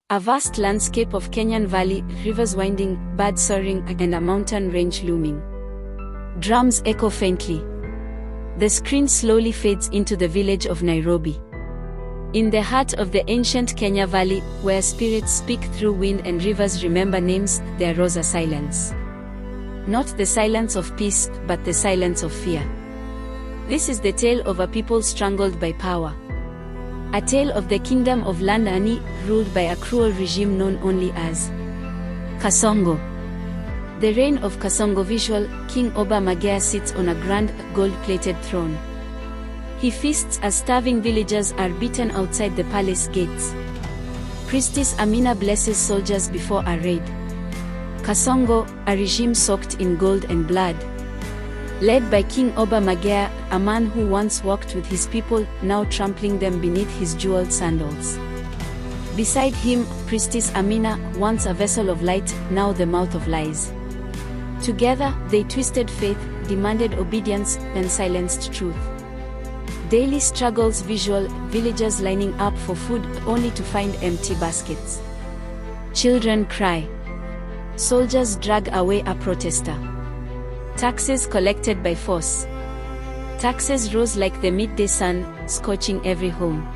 A vast landscape of Kenyan valley, rivers winding, birds soaring, and a mountain range looming. Drums echo faintly. The screen slowly fades into the village of Nairobi. In the heart of the ancient Kenya Valley, where spirits speak through wind and rivers remember names, there rose a silence. Not the silence of peace, but the silence of fear. This is the tale of a people strangled by power. A tale of the Kingdom of Nairbi, ruled by a cruel regime known only as Kasongo. The reign of Kasongo visual, King Oba Magaya sits on a grand, gold-plated throne. He feasts as starving villagers are beaten outside the palace gates. Priestess Amina blesses soldiers before a raid. Kasongo, a regime soaked in gold and blood. Led by King Oba Magaya, a man who once walked with his people, now trampling them beneath his jeweled sandals. Beside him, Priestess Amina, once a vessel of light, now the mouth of lies. Together, they twisted faith, demanded obedience, and silenced truth. Daily struggles visual, villagers lining up for food, only to find empty baskets. Children cry. Soldiers drag away a protester. Taxes collected by force. Taxes rose like the midday sun, scorching every home.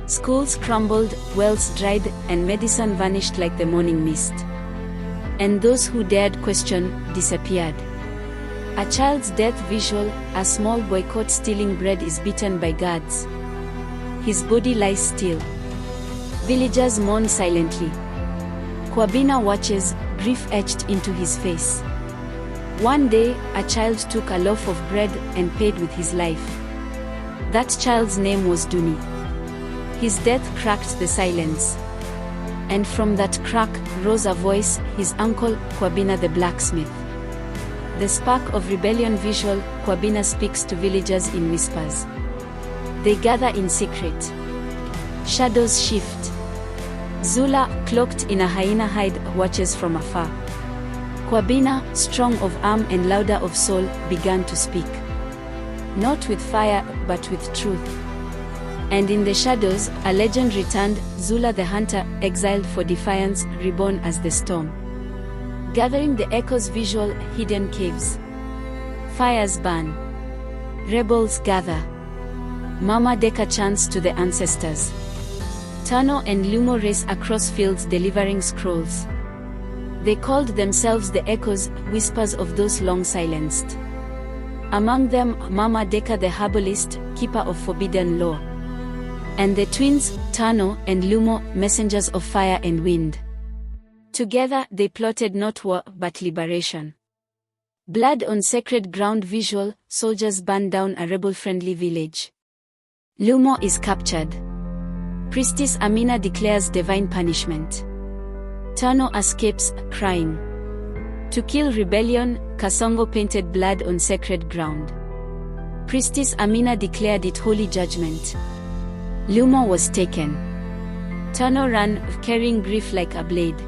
Schools crumbled, wells dried, and medicine vanished like the morning mist. And those who dared question, disappeared. A child's death visual, a small boy caught stealing bread is beaten by guards. His body lies still. Villagers mourn silently. Kwabena watches, grief etched into his face. One day, a child took a loaf of bread and paid with his life. That child's name was Duni. His death cracked the silence. And from that crack rose a voice, his uncle, Kwabena the blacksmith. The spark of rebellion visual, Kwabena speaks to villagers in whispers. They gather in secret. Shadows shift. Zula, cloaked in a hyena hide, watches from afar. Kwabena, strong of arm and louder of soul, began to speak. Not with fire, but with truth. And in the shadows, a legend returned, Zula the hunter, exiled for defiance, reborn as the storm. Gathering the echoes visual, hidden caves. Fires burn. Rebels gather. Mama Deka chants to the ancestors. Tano and Lumo race across fields delivering scrolls. They called themselves the echoes, whispers of those long silenced. Among them, Mama Deka the herbalist, keeper of forbidden lore. And the twins, Tano and Lumo, messengers of fire and wind. Together, they plotted not war, but liberation. Blood on sacred ground visual, soldiers burn down a rebel-friendly village. Lumo is captured. Priestess Amina declares divine punishment. Tano escapes, crying. To kill rebellion, Kasongo painted blood on sacred ground. Priestess Amina declared it holy judgment. Lumo was taken. Tano ran, carrying grief like a blade.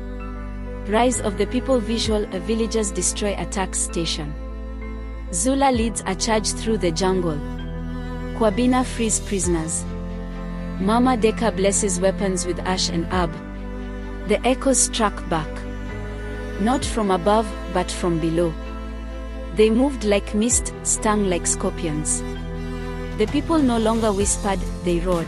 Rise of the people visual, villagers destroy a tax station. Zula leads a charge through the jungle. Kwabena frees prisoners. Mama Deka blesses weapons with ash and herb. The echoes struck back. Not from above, but from below. They moved like mist, stung like scorpions. The people no longer whispered, they roared.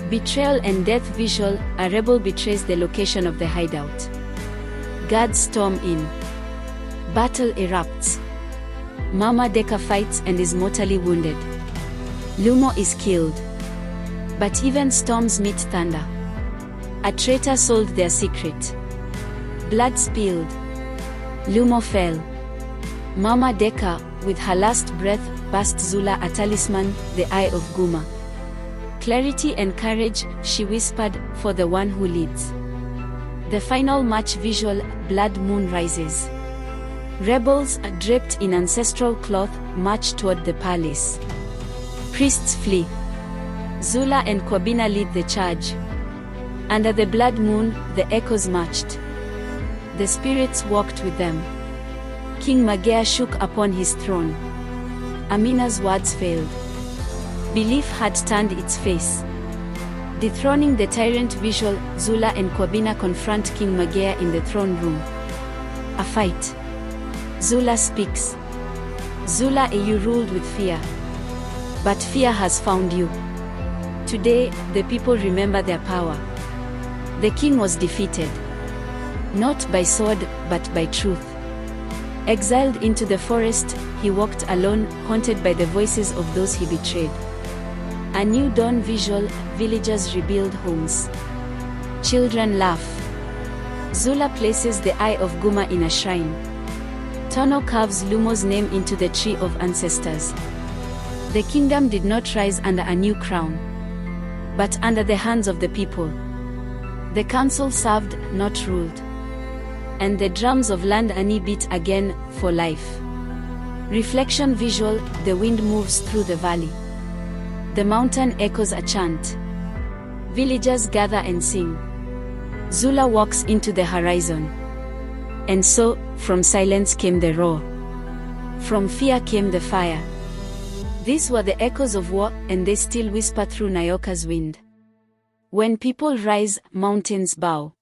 Betrayal and death visual, a rebel betrays the location of the hideout. Guards storm in. Battle erupts. Mama Deka fights and is mortally wounded. Lumo is killed. But even storms meet thunder. A traitor sold their secret. Blood spilled. Lumo fell. Mama Deka, with her last breath, passed Zula a talisman, the Eye of Guma. Clarity and courage, she whispered, for the one who leads. The final match visual, blood moon rises. Rebels, draped in ancestral cloth, march toward the palace. Priests flee. Zula and Kwabena lead the charge. Under the blood moon, the echoes marched. The spirits walked with them. King Magaya shook upon his throne. Amina's words failed. Belief had turned its face. Dethroning the tyrant visual, Zula and Kwabena confront King Magaya in the throne room. A fight. Zula speaks. Zula, you ruled with fear. But fear has found you. Today, the people remember their power. The king was defeated. Not by sword, but by truth. Exiled into the forest, he walked alone, haunted by the voices of those he betrayed. A new dawn visual, villagers rebuild homes. Children laugh. Zula places the eye of Guma in a shrine. Tono carves Lumo's name into the tree of ancestors. The kingdom did not rise under a new crown, but under the hands of the people. The council served, not ruled. And the drums of land Ani beat again, for life. Reflection visual, the wind moves through the valley. The mountain echoes a chant. Villagers gather and sing. Zula walks into the horizon. And so, from silence came the roar. From fear came the fire. These were the echoes of war, and they still whisper through Nyoka's wind. When people rise, mountains bow.